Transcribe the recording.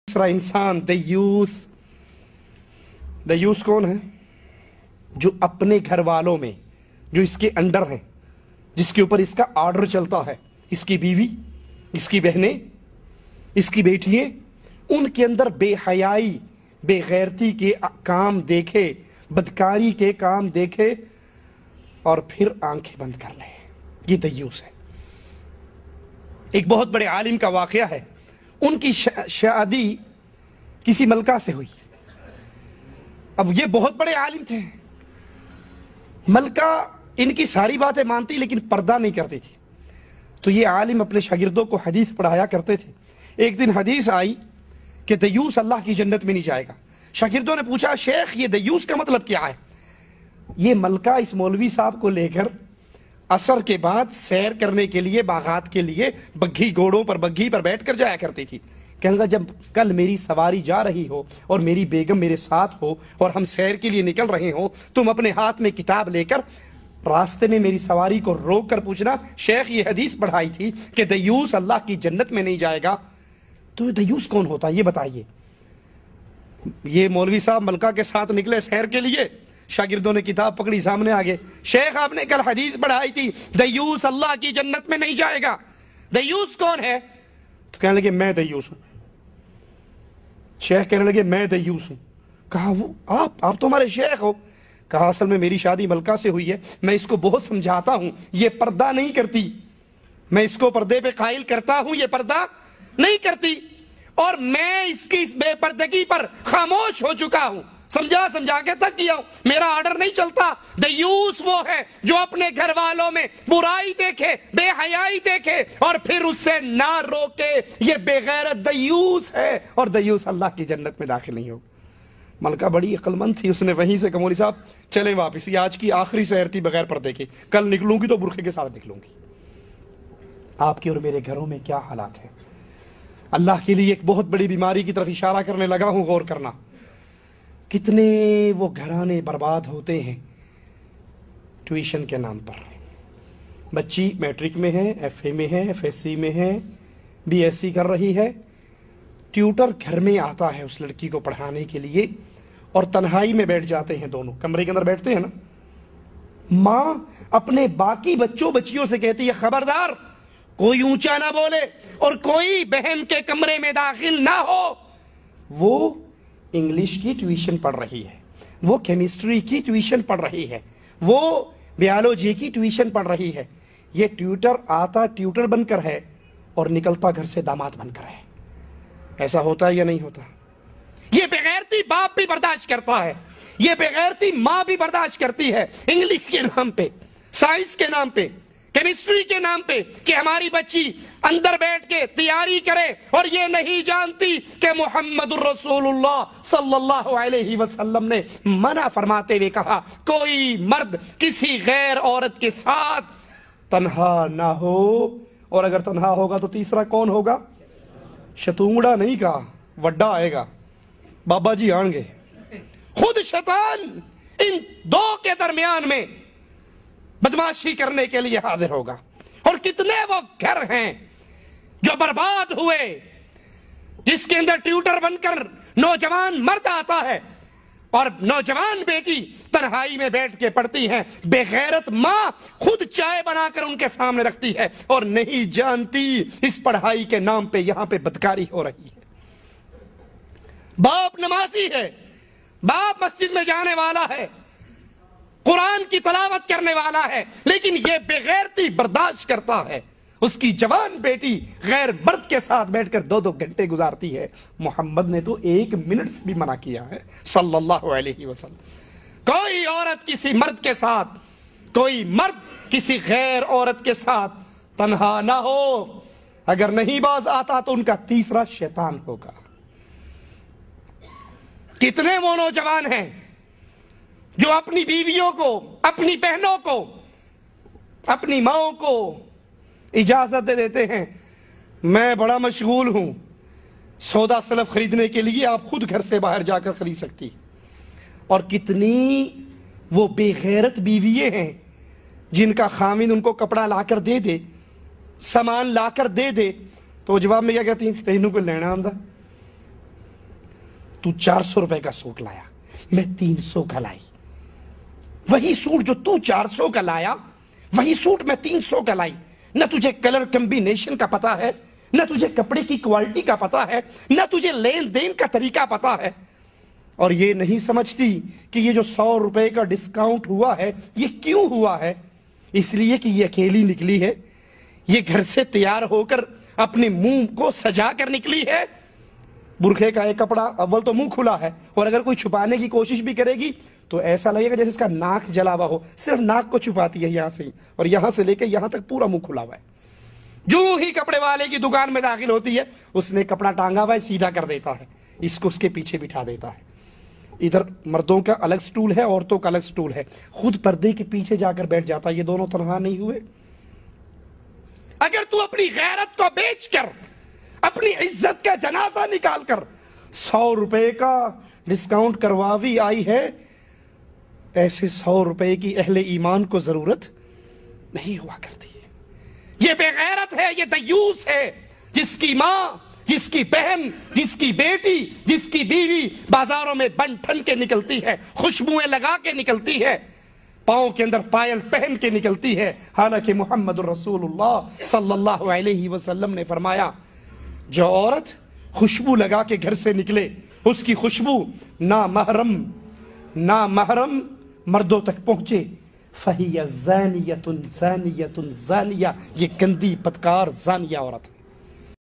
تیسرا انسان دیوس کون ہے؟ جو اپنے گھر والوں میں جو اس کے انڈر ہیں، جس کے اوپر اس کا آرڈر چلتا ہے، اس کی بیوی، اس کی بہنیں، اس کی بیٹیاں، ان کے اندر بے حیائی، بے غیرتی کے کام دیکھے، بدکاری کے کام دیکھے اور پھر آنکھیں بند کر لیں، یہ دیوس ہے۔ ایک بہت بڑے عالم کا واقعہ ہے، ان کی شادی کسی ملکہ سے ہوئی۔ اب یہ بہت بڑے عالم تھے، ملکہ ان کی ساری باتیں مانتی لیکن پردہ نہیں کرتی تھی۔ تو یہ عالم اپنے شاگردوں کو حدیث پڑھایا کرتے تھے۔ ایک دن حدیث آئی کہ دیوس اللہ کی جنت میں نہیں جائے گا۔ شاگردوں نے پوچھا، شیخ یہ دیوس کا مطلب کیا ہے؟ یہ ملکہ اس مولوی صاحب کو لے کر عصر کے بعد سیر کرنے کے لیے، باغات کے لیے بگھی پر بیٹھ کر جایا کرتی تھی۔ کہنے لگا، جب کل میری سواری جا رہی ہو اور میری بیگم میرے ساتھ ہو اور ہم سیر کے لیے نکل رہے ہوں، تم اپنے ہاتھ میں کتاب لے کر راستے میں میری سواری کو روک کر پوچھنا، شیخ یہ حدیث پڑھائی تھی کہ دیوس اللہ کی جنت میں نہیں جائے گا، تو دیوس کون ہوتا ہے یہ بتائیے۔ یہ مولوی صاحب ملکہ کے ساتھ نکلے سیر کے لیے، شاگردوں نے کتاب پکڑی، سامنے آگے، شیخ آپ نے کل حدیث پڑھائی تھی دیوس اللہ کی جنت میں نہیں جائے گا، دیوس کون ہے؟ تو کہنے لگے میں دیوس ہوں۔ شیخ کہنے لگے میں دیوس ہوں۔ کہا وہ آپ تو ہمارے شیخ ہو۔ کہا اصل میں میری شادی ملکہ سے ہوئی ہے، میں اس کو بہت سمجھاتا ہوں، یہ پردہ نہیں کرتی، میں اس کو پردے پہ قائل کرتا ہوں، یہ پردہ نہیں کرتی، اور میں اس کی اس بے پردگی پر خاموش ہو چکا ہوں، سمجھا کے تھک گیا ہوں، میرا آرڈر نہیں چلتا۔ دیوس وہ ہے جو اپنے گھر والوں میں برائی دیکھے، بے حیائی دیکھے اور پھر اس سے نہ روکے، یہ بے غیرت دیوس ہے، اور دیوس اللہ کی جنت میں داخل نہیں ہوگا۔ ملکہ بڑی عقل مند تھی، اس نے وہیں سے کہا، مولوی صاحب چلیں واپس، یہ آج کی آخری سیر تھی بغیر پردے کے، کل نکلوں گی تو برقعے کے ساتھ نکلوں گی۔ آپ کے اور میرے گھروں میں کیا حالات ہیں؟ اللہ کے لیے ایک بہت بڑی بیماری کی طرف اشارہ کرنے لگا ہوں، غور کرنا۔ کتنے وہ گھرانے برباد ہوتے ہیں ٹیوشن کے نام پر۔ بچی میٹرک میں ہے، ایف اے میں ہے، ایف ایس سی میں ہے، بی ایس سی کر رہی ہے، ٹیوٹر گھر میں آتا ہے اس لڑکی کو پڑھانے کے لیے، اور تنہائی میں بیٹھ جاتے ہیں، دونوں کمرے کے اندر بیٹھتے ہیں نا۔ ماں اپنے باقی بچیوں سے کہتی ہے، خبردار کوئی اونچا نہ بولے اور کوئی بہن کے کمرے میں داخل نہ ہو۔ وہ انگلش کی ٹیوشن پڑھ رہی ہے، وہ کیمسٹری کی ٹیوشن پڑھ رہی ہے، وہ بیالوجی کی ٹیوشن پڑھ رہی ہے۔ یہ ٹیوٹر آتا ٹیوٹر بن کر ہے اور نکلتا گھر سے داماد بن کر ہے۔ ایسا ہوتا ہے یا نہیں ہوتا؟ یہ بغیرتی باپ بھی برداشت کرتا ہے، یہ بغیرتی ماں بھی برداشت کرتی ہے، انگلش کے نام پہ، سائنس کے نام پہ، کیمسٹری کے نام پہ، کہ ہماری بچی اندر بیٹھ کے تیاری کرے اور یہ نہیں جانتی کہ محمد الرسول اللہ صلی اللہ علیہ وسلم نے منع فرماتے ہوئے کہا، کوئی مرد کسی غیر عورت کے ساتھ تنہا نہ ہو، اور اگر تنہا ہوگا تو تیسرا کون ہوگا؟ شتونگڑا نہیں کہا، وڈا آئے گا، بابا جی آن گے۔ خود شیطان ان دو کے درمیان میں بدماشی کرنے کے لیے حاضر ہوگا۔ اور کتنے وہ گھر ہیں جو برباد ہوئے، جس کے اندر ٹیوٹر بن کر نوجوان مرد آتا ہے اور نوجوان بیٹی تنہائی میں بیٹھ کے پڑھتی ہیں، بے غیرت ماں خود چائے بنا کر ان کے سامنے رکھتی ہے اور نہیں جانتی اس پڑھائی کے نام پہ یہاں پہ بدکاری ہو رہی ہے۔ باپ نمازی ہے، باپ مسجد میں جانے والا ہے، قرآن کی تلاوت کرنے والا ہے، لیکن یہ بے غیرتی برداشت کرتا ہے، اس کی جوان بیٹی غیر مرد کے ساتھ بیٹھ کر 2 گھنٹے گزارتی ہے۔ محمد نے تو 1 منٹ سے بھی منع کیا ہے صلی اللہ علیہ وسلم۔ کوئی عورت کسی مرد کے ساتھ، کوئی مرد کسی غیر عورت کے ساتھ تنہا نہ ہو، اگر نہیں باز آتا تو ان کا تیسرا شیطان ہوگا۔ کتنے وہ نوجوان ہیں جو اپنی بیویوں کو، اپنی بہنوں کو، اپنی ماؤں کو اجازت دے دیتے ہیں، میں بڑا مشغول ہوں، سودا سلف خریدنے کے لیے آپ خود گھر سے باہر جا کر خرید سکتی۔ اور کتنی وہ بے غیرت بیوییں ہیں جن کا خامن ان کو کپڑا لا کر دے دے، سامان لا کر دے دے، تو وہ جواب میں کیا کہتی ہیں، تینوں کو لینا آندا، تو 400 روپے کا سوٹ لایا، میں 300 کا لائی، وہی سوٹ جو تو 400 کا لایا وہی سوٹ میں 300 کا لائی، نہ تجھے کلر کمبینیشن کا پتا ہے، نہ تجھے کپڑے کی کوالٹی کا پتا ہے، نہ تجھے لین دین کا طریقہ پتا ہے، اور یہ نہیں سمجھتی کہ یہ جو 100 روپے کا ڈسکاؤنٹ ہوا ہے یہ کیوں ہوا ہے؟ اس لیے کہ یہ اکیلی نکلی ہے، یہ گھر سے تیار ہو کر اپنے منہ کو سجا کر نکلی ہے۔ برقعے کا ایک کپڑا اول تو منہ کھلا ہے، اور اگر کوئی چھپانے کی کوشش بھی کرے گی تو ایسا لگے گا جیسے اس کا ناک جلا ہوا ہو، صرف ناک کو چھپاتی ہے یہاں سے ہی، اور یہاں سے لے کے یہاں تک پورا منہ کھلا ہوا ہے۔ جو ہی کپڑے والے کی دکان میں داخل ہوتی ہے اس نے کپڑا ٹانگا ہوا ہے، سیدھا کر دیتا ہے، اس کو اس کے پیچھے بٹھا دیتا ہے۔ ادھر مردوں کا الگ سٹول ہے، عورتوں کا الگ سٹول ہے، خود پردے کے پیچھے جا کر بیٹھ جاتا ہے، یہ دونوں تنہا نہیں ہوئے۔ اگر تو اپنی غیرت کو بیچ کر، اپنی عزت کا جنازہ نکال کر 100 روپے کا ڈسکاؤنٹ کرواوی آئی ہے، ایسے 100 روپے کی اہل ایمان کو ضرورت نہیں ہوا کرتی۔ یہ بے غیرت ہے، یہ دیوس ہے، جس کی ماں، جس کی بہن، جس کی بیٹی، جس کی بیوی بازاروں میں بن ٹھن کے نکلتی ہے، خوشبوئیں لگا کے نکلتی ہے، پاؤں کے اندر پائل پہن کے نکلتی ہے، حالانکہ محمد رسول اللہ صلی اللہ علیہ وسلم نے فرمایا جو عورت خوشبو لگا کے گھر سے نکلے، اس کی خوشبو نامحرم مردوں تک پہنچے، فَهِيَ زَانِيَةٌ زَانِيَةٌ زَانِيَةٌ، یہ گندی بدکار زانیہ عورت ہے۔